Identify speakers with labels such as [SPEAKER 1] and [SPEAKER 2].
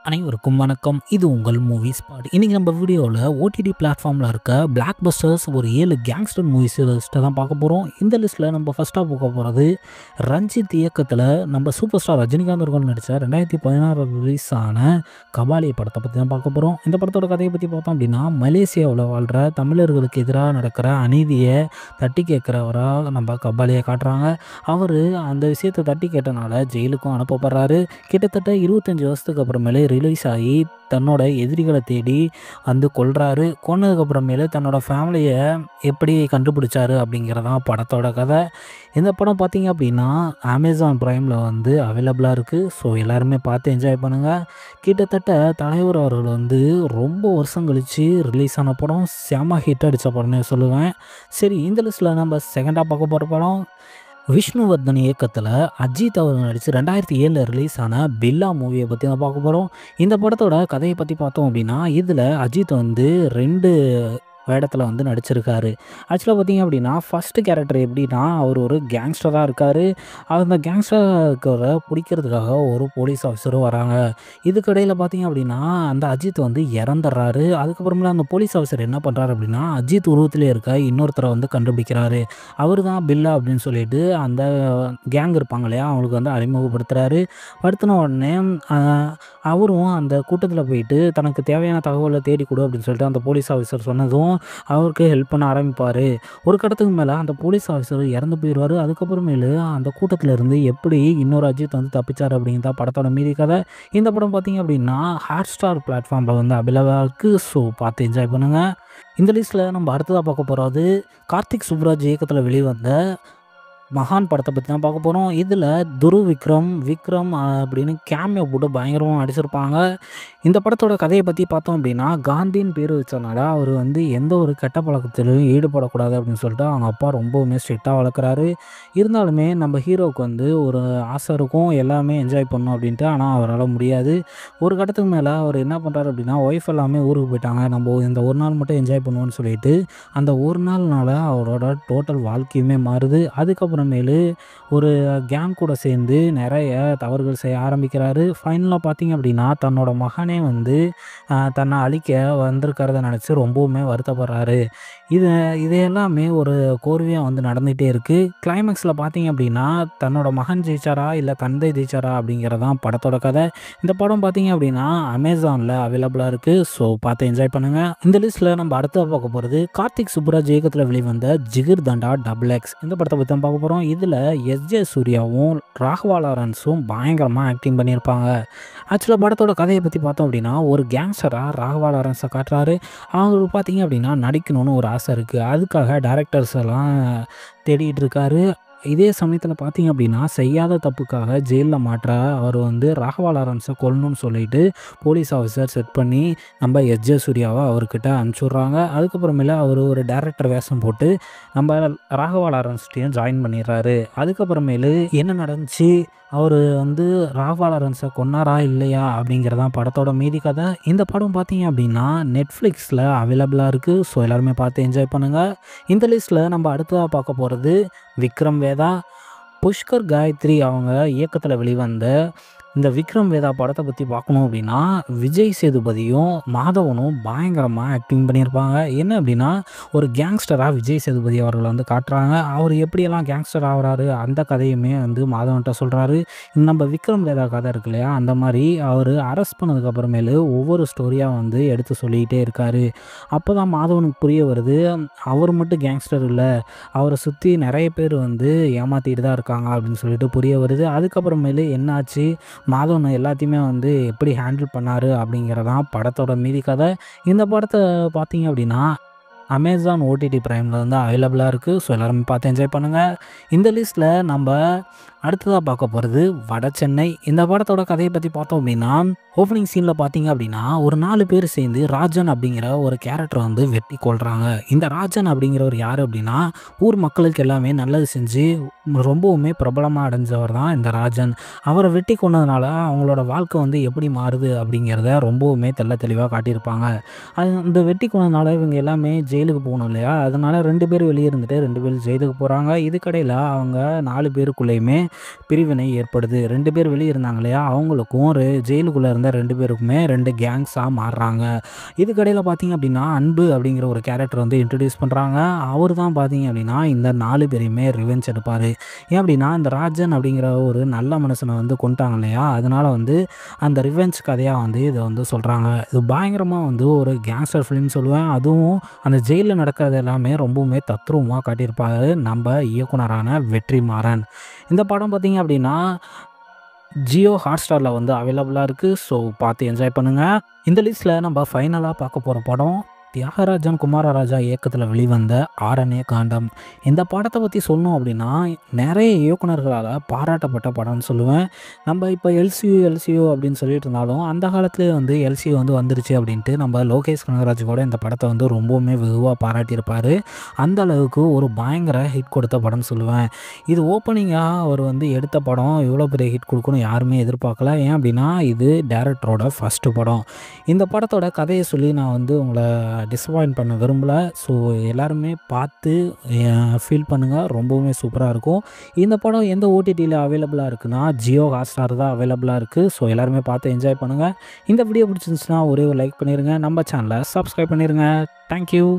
[SPEAKER 1] அனைவருக்கும் வணக்கம். இது உங்கள் மூவி ஸ்பாட். இன்னைக்கு நம்ம வீடியோவில் ஓடிடி பிளாட்ஃபார்மில் இருக்க பிளாக் பஸ்டர்ஸ் ஒரு 7 கேங்ஸ்டர் மூவிஸ் லிஸ்ட்டை தான் பார்க்க போகிறோம். இந்த லிஸ்ட்டில் நம்ம ஃபஸ்ட்டாக பார்க்க போகிறது ரஞ்சித் இயக்கத்தில் நம்ம சூப்பர் ஸ்டார் ரஜினிகாந்த் அவர்கள் நடித்த 2016 ரிலீஸ் ஆன கபாலி படத்தை பற்றி தான் பார்க்க போகிறோம். இந்த படத்தோட கதையை பற்றி பார்த்தோம் அப்படின்னா, மலேசியாவில் வாழ்கிற தமிழர்களுக்கு எதிராக நடக்கிற அநீதியை தட்டி கேட்குறவராக நம்ம கபாலியை காட்டுறாங்க. அவர் அந்த விஷயத்தை தட்டி கேட்டனால ஜெயிலுக்கும் அனுப்பப்படுறாரு. கிட்டத்தட்ட 25 வருஷத்துக்கு அப்புறமேலே ரிலீஸ் ஆகி தன்னோட எதிரிகளை தேடி வந்து கொல்றாரு. கொன்னதுக்கப்புறமேலு தன்னோட ஃபேமிலியை எப்படி கண்டுபிடிச்சாரு அப்படிங்கிறதான் படத்தோட கதை. இந்த படம் பார்த்தீங்க அப்படின்னா அமேசான் ப்ரைமில் வந்து அவைலபிளாக இருக்குது. ஸோ எல்லாருமே பார்த்து என்ஜாய் பண்ணுங்கள். கிட்டத்தட்ட தலைவர் அவர்கள் வந்து ரொம்ப வருஷம் கழித்து ரிலீஸ் ஆன படம், செம ஹிட் அடித்த படம்னு சொல்லுவேன். சரி, இந்த லிஸ்ட்டில் நம்ம செகண்டாக பார்க்க போகிற படம் விஷ்ணுவர்தன் இயக்கத்தில் அஜித் அவர் நடித்து 2007 ரிலீஸ் ஆன பில்லா மூவியை பற்றி தான் பார்க்க போகிறோம். இந்த படத்தோட கதையை பற்றி பார்த்தோம் அப்படின்னா, இதில் அஜித் வந்து 2 வேடத்தில் வந்து நடிச்சிருக்காரு. ஆக்சுவலாக பார்த்தீங்க அப்படின்னா, ஃபஸ்ட்டு கேரக்டர் எப்படின்னா, அவர் ஒரு கேங்ஸ்டராக இருக்கார். அந்த கேங்ஸ்டரை பிடிக்கிறதுக்காக ஒரு போலீஸ் ஆஃபீஸரும் வராங்க. இதுக்கிடையில் பார்த்தீங்க அப்படின்னா, அந்த அஜித் வந்து இறந்துடுறாரு. அதுக்கப்புறமேல அந்த போலீஸ் ஆஃபீஸர் என்ன பண்ணுறாரு அப்படின்னா, அஜித் உருவத்திலே இருக்க இன்னொருத்தரை வந்து கண்டுபிடிக்கிறாரு. அவர் தான் பில்லா அப்படின்னு சொல்லிட்டு அந்த கேங் இருப்பாங்க இல்லையா, அவங்களுக்கு வந்து அறிமுகப்படுத்துகிறாரு. படுத்தின உடனே அவரும் அந்த கூட்டத்தில் போயிட்டு தனக்கு தேவையான தகவலை தேடி கொடு அப்படின்னு சொல்லிட்டு அந்த போலீஸ் ஆஃபீஸர் சொன்னதும் அவருக்கு ஹெல்ப் பண்ண ஆரம்பிப்பார். ஒரு கட்டத்துக்கு மேலே அந்த போலீஸ் ஆஃபீஸர் இறந்து போயிடுவார். அதுக்கப்புறமேலு அந்த கூட்டத்தில் இருந்து எப்படி இன்னொரு அஜித் வந்து தப்பிச்சார் அப்படிங்கிறத படத்தோட மீதி கதை. இந்த படம் பார்த்தீங்க அப்படின்னா ஹாட்ஸ்டார் பிளாட்ஃபார்மில் வந்து அவைலபிளாக இருக்குது. ஸோ பார்த்து என்ஜாய் பண்ணுங்கள். இந்த லிஸ்ட்டில் நம்ம அடுத்ததாக பார்க்க போகிறது கார்த்திக் சுப்ராஜ் இயக்கத்தில் வெளிவந்த மகான் படத்தை பற்றி தான் பார்க்க போகிறோம். இதில் துருவ் விக்ரம் அப்படின்னு கேமியோ போட்டு பயங்கரமாக நடிச்சிருப்பாங்க. இந்த படத்தோட கதையை பற்றி பார்த்தோம் அப்படின்னா, காந்தின்னு பேர் வச்சனால அவர் வந்து எந்த ஒரு கெட்ட பழக்கத்திலும் ஈடுபடக்கூடாது அப்படின்னு சொல்லிட்டு அவங்க அப்பா ரொம்பவுமே ஸ்ட்ரிக்டாக வளர்க்குறாரு. இருந்தாலுமே நம்ம ஹீரோவுக்கு வந்து ஒரு ஆசை இருக்கும், எல்லாமே என்ஜாய் பண்ணணும் அப்படின்ட்டு. ஆனால் அவரால் முடியாது. ஒரு கட்டத்துக்கு மேலே அவர் என்ன பண்ணுறாரு அப்படின்னா, ஒய்ஃப் எல்லாமே ஊருக்கு போயிட்டாங்க, நம்ம இந்த ஒரு நாள் மட்டும் என்ஜாய் பண்ணுவோன்னு சொல்லிட்டு அந்த ஒரு நாள்னால அவரோட டோட்டல் வாழ்க்கையுமே மாறுது. அதுக்கப்புறமேலு ஒரு கேங் கூட சேர்ந்து நிறைய தவறுகள் செய்ய ஆரம்பிக்கிறாரு. ஃபைனலாக பார்த்தீங்க அப்படின்னா, தன்னோட மகனே வந்து தன்னை அழிக்க வந்திருக்கிறத நினச்சி ரொம்பவுமே வருத்தப்படுறாரு. இது எல்லாமே ஒரு கோர்வையாக வந்து நடந்துகிட்டே இருக்குது. கிளைமேக்ஸில் பார்த்தீங்க அப்படின்னா, தன்னோட மகன் ஜெயிச்சாரா இல்லை தந்தை ஜெயிச்சாரா அப்படிங்கிறதான் படத்தோட கதை. இந்த படம் பார்த்தீங்க அப்படின்னா அமேசானில் அவைலபிளாக இருக்குது. ஸோ பார்த்து என்ஜாய் பண்ணுங்கள். இந்த லிஸ்ட்டில் நம்ம அடுத்த பார்க்க போகிறது கார்த்திக் சுப்புராஜ் இயக்கத்தில் வெளிவந்த ஜிகிர் தண்டா XX. இந்த படத்தை பற்றி தான் பார்க்க போகிறோம். இதில் எஸ்ஜே சூர்யாவும் ராகவா லாரன்ஸும் பயங்கரமாக ஆக்டிங் பண்ணியிருப்பாங்க. ஆக்சுவலாக படத்தோட கதையை பற்றி பார்த்தோம் அப்படின்னா, ஒரு கேங்ஸ்டராக ராகவா லாரன்ஸை காட்டுறாரு. அவங்களுக்கு பார்த்தீங்க அப்படின்னா நடிக்கணும்னு ஒரு ஆசை இருக்குது. அதுக்காக டைரக்டர்ஸ் எல்லாம் தேடிட்டு இருக்காரு. இதே சமயத்தில் பார்த்தீங்க அப்படின்னா, செய்யாத தப்புக்காக ஜெயிலில் மாட்டுற அவர் வந்து ராகவா லாரன்ஸை கொல்லணும்னு சொல்லிட்டு போலீஸ் ஆஃபீஸர் செட் பண்ணி நம்ம எஸ்ஜே சூர்யாவை அவர்கிட்ட அனுப்பிச்சுட்றாங்க. அதுக்கப்புறமேல அவர் ஒரு டைரக்டர் வேஷம் போட்டு நம்ம ராகவா லாரன்ஸ்டையும் ஜாயின் பண்ணிடுறாரு. அதுக்கப்புறமேலு என்ன நடந்துச்சு, அவர் வந்து ராகவா லாரன்ஸை கொன்னாரா இல்லையா அப்படிங்கிறதான் படத்தோட மீதி கதை. இந்த படம் பார்த்தீங்க அப்படின்னா நெட்ஃப்ளிக்ஸில் அவைலபிளாக இருக்குது. ஸோ எல்லாருமே பார்த்து என்ஜாய் பண்ணுங்கள். இந்த லிஸ்ட்டில் நம்ம அடுத்ததாக பார்க்க போகிறது விக்ரம் வேதா. புஷ்கர் காயத்ரி அவங்க இயக்கத்தில் வெளிவந்த இந்த விக்ரம் வேதா படத்தை பற்றி பார்க்கணும் அப்படின்னா, விஜய் சேதுபதியும் மாதவனும் பயங்கரமாக ஆக்டிங் பண்ணியிருப்பாங்க. என்ன அப்படின்னா, ஒரு கேங்ஸ்டராக விஜய் சேதுபதி அவர்களை வந்து காட்டுறாங்க. அவர் எப்படியெல்லாம் கேங்ஸ்டர் ஆகிறாரு அந்த கதையுமே வந்து மாதவன்கிட்ட சொல்கிறாரு. நம்ம விக்ரம் வேதா கதை இருக்கு இல்லையா, அந்த மாதிரி அவர் அரெஸ்ட் பண்ணதுக்கப்புறமேலு ஒவ்வொரு ஸ்டோரியாக வந்து எடுத்து சொல்லிக்கிட்டே இருக்கார். அப்போ தான் மாதவனுக்கு புரிய வருது, அவர் மட்டும் கேங்ஸ்டர் இல்லை, அவரை சுற்றி நிறைய பேர் வந்து ஏமாற்றிட்டு தான் இருக்காங்க அப்படின்னு சொல்லிட்டு புரிய வருது. அதுக்கப்புறமேலு என்னாச்சு, மாதவன் எல்லாத்தையுமே வந்து எப்படி ஹேண்டில் பண்ணார் அப்படிங்கிறதான் படத்தோட மீதி கதை. இந்த படத்தை பார்த்தீங்க அப்படின்னா அமேசான் ஓடிடி ப்ரைமில் வந்து அவைலபிளாக இருக்குது. ஸோ எல்லாருமே பார்த்து என்ஜாய் பண்ணுங்கள். இந்த லிஸ்ட்டில் நம்ம அடுத்ததாக பார்க்க போகிறது வட சென்னை. இந்த படத்தோட கதையை பற்றி பார்த்தோம் அப்படின்னா, ஓப்பனிங் சீனில் பார்த்தீங்க அப்படின்னா ஒரு 4 பேர் சேர்ந்து ராஜன் அப்படிங்கிற ஒரு கேரக்டரை வந்து வெட்டி கொள்கிறாங்க. இந்த ராஜன் அப்படிங்கிறவர் யார் அப்படின்னா, ஊர் மக்களுக்கு எல்லாமே நல்லது செஞ்சு ரொம்பவுமே பிரபலமாக அடைஞ்சவர் தான் இந்த ராஜன். அவரை வெட்டி கொண்டதுனால அவங்களோட வாழ்க்கை வந்து எப்படி மாறுது அப்படிங்கிறத ரொம்பவுமே தெளிவாக காட்டியிருப்பாங்க. அந்த வெட்டி கொண்டதுனால இவங்க எல்லாமே ஜெயிலுக்கு போகணும் இல்லையா, அதனால் 2 பேர் வெளியே இருந்துட்டு 2 பேர் ஜெயிலுக்கு போகிறாங்க. இதுக்கடையில் அவங்க 4 பேருக்குள்ளேயுமே பிரிவினை ஏற்படுது. 2 பேர் வெளிய இருந்தாங்க இல்லையா? அவங்களுக்கும் ஜெயிலுக்குள்ள இருந்த 2 பேருக்குமே 2 கேங்ஸா மாறுறாங்க. இதுக்கிடையில பார்த்தீங்க அப்படின்னா, அன்பு அப்படிங்கிற ஒரு கேரக்டர் வந்து இன்ட்ரோடியூஸ் பண்றாங்க. அவரு தான் பார்த்தீங்க அப்படின்னா, இந்த 4 பேரையுமே ரிவெஞ்ச் எடுப்பாரு. ஏன் அப்படின்னா, இந்த ராஜன் அப்படிங்கிற ஒரு நல்ல மனுஷன வந்து கொன்ட்டாங்க இல்லையா? அதனால வந்து அந்த ரிவெஞ்ச் கதையா வந்து இத வந்து சொல்றாங்க. இது பயங்கரமா வந்து ஒரு கேங்ஸ்டர் ஃபிலிம்னு சொல்லுவேன். அதுவும் அந்த ஜெயில்ல நடக்கிறது எல்லாமே ரொம்பவுமே தத்ரூவமா காட்டியிருப்பாரு நம்ப இயக்குனரான வெற்றிமாறன். இந்த படம் பார்த்தீங்க அப்படின்னா, ஜியோ ஹாட்ஸ்டார்ல வந்து அவைலபிளா இருக்கு. ஸோ பார்த்து என்ஜாய் பண்ணுங்க. இந்த லிஸ்ட்ல நம்ம ஃபைனலா பார்க்க போற படம் தியாகராஜன் குமாரராஜா இயக்கத்தில் வெளிவந்த ஆரண்ய காண்டம். இந்த படத்தை பற்றி சொல்லணும் அப்படின்னா நிறைய இயக்குனர்களால் பாராட்டப்பட்ட படம்னு சொல்லுவேன். நம்ம இப்போ எல்சியூ அப்படின்னு சொல்லிட்டு இருந்தாலும் அந்த காலத்துலேயே வந்து எல்சியூ வந்து வந்துருச்சு அப்படின்ட்டு நம்ம லோகேஷ் கனகராஜ் கூட இந்த படத்தை வந்து ரொம்பவுமே வெகுவாக பாராட்டியிருப்பார். அந்த அளவுக்கு ஒரு பயங்கர ஹிட் கொடுத்த படம்னு சொல்லுவேன். இது ஓப்பனிங்காக அவர் வந்து எடுத்த படம் இவ்வளோ பெரிய ஹிட் கொடுக்கணும் யாருமே எதிர்பார்க்கல. ஏன் அப்படின்னா இது டேரக்டரோட ஃபஸ்ட்டு படம். இந்த படத்தோட கதையை சொல்லி நான் வந்து உங்களை டிசப்பாயிண்ட் பண்ண விரும்பல. ஸோ எல்லாருமே பார்த்து ஃபீல் பண்ணுங்கள். ரொம்பவுமே சூப்பராக இருக்கும். இந்த படம் எந்த ஓடிடியில் அவைலபிளாக இருக்குன்னா ஜியோ ஹாட்ஸ்டார் தான் அவைலபிளாக இருக்குது. ஸோ எல்லாருமே பார்த்து என்ஜாய் பண்ணுங்கள். இந்த வீடியோ பிடிச்சிருந்துச்சுன்னா ஒரே ஒரு லைக் பண்ணிடுங்க. நம்ம சேனலை சப்ஸ்கிரைப் பண்ணிடுங்க. தேங்க்யூ.